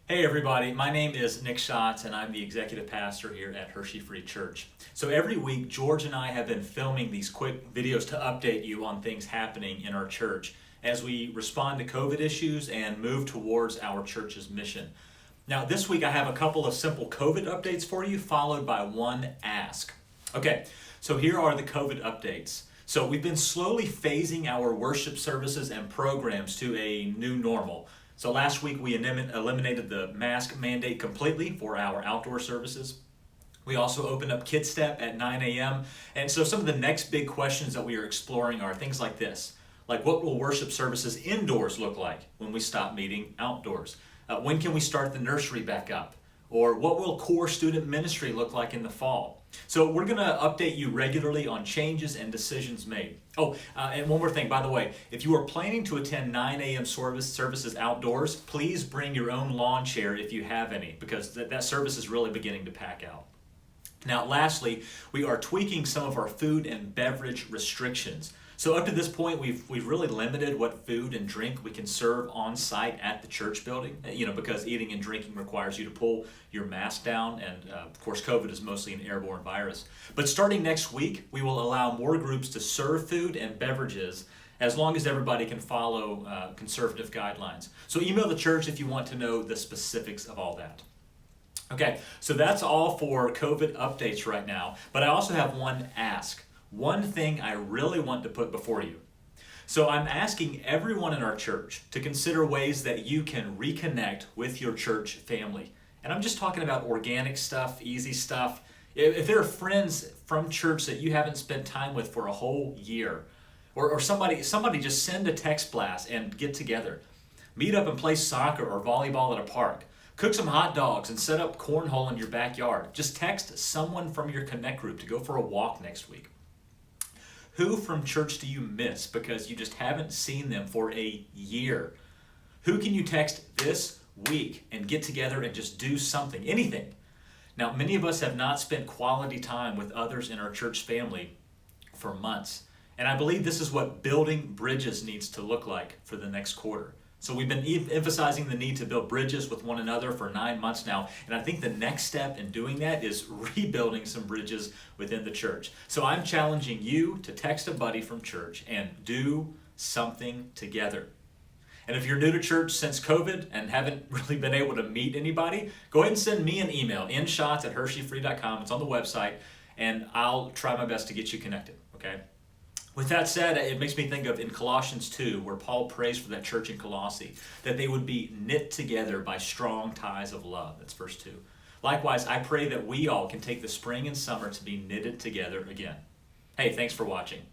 Hey everybody, my name is Nick Schatz and I'm the executive pastor here at Hershey Free Church. So every week, George and I have been filming these quick videos to update you on things happening in our church as we respond to COVID issues and move towards our church's mission. Now this week I have a couple of simple COVID updates for you, followed by one ask. Okay, so here are the COVID updates. So we've been slowly phasing our worship services and programs to a new normal. So last week we eliminated the mask mandate completely for our outdoor services. We also opened up Kid Step at 9 a.m. And so some of the next big questions that we are exploring are things like this. Like, what will worship services indoors look like when we stop meeting outdoors? When can we start the nursery back up? Or what will core student ministry look like in the fall? So we're going to update you regularly on changes and decisions made. And one more thing, by the way, if you are planning to attend 9 a.m. services outdoors, please bring your own lawn chair if you have any, because that service is really beginning to pack out. Now, lastly, we are tweaking some of our food and beverage restrictions. So up to this point, we've really limited what food and drink we can serve on site at the church building, because eating and drinking requires you to pull your mask down, and of course COVID is mostly an airborne virus. But starting next week, we will allow more groups to serve food and beverages as long as everybody can follow conservative guidelines. So email the church if you want to know the specifics of all that. Okay, so that's all for COVID updates right now, but I also have one ask. One thing I really want to put before you. So I'm asking everyone in our church to consider ways that you can reconnect with your church family. And I'm just talking about organic stuff, easy stuff. If there are friends from church that you haven't spent time with for a whole year, or somebody just send a text blast and get together. Meet up and play soccer or volleyball at a park. Cook some hot dogs and set up cornhole in your backyard. Just text someone from your Connect group to go for a walk next week. Who from church do you miss because you just haven't seen them for a year? Who can you text this week and get together and just do something, anything? Now, many of us have not spent quality time with others in our church family for months. And I believe this is what building bridges needs to look like for the next quarter. So we've been emphasizing the need to build bridges with one another for 9 months now. And I think the next step in doing that is rebuilding some bridges within the church. So I'm challenging you to text a buddy from church and do something together. And if you're new to church since COVID and haven't really been able to meet anybody, go ahead and send me an email, nshots@hersheyfree.com. It's on the website, and I'll try my best to get you connected, okay? With that said, it makes me think of in Colossians 2, where Paul prays for that church in Colossae, that they would be knit together by strong ties of love. That's verse 2. Likewise, I pray that we all can take the spring and summer to be knitted together again. Hey, thanks for watching.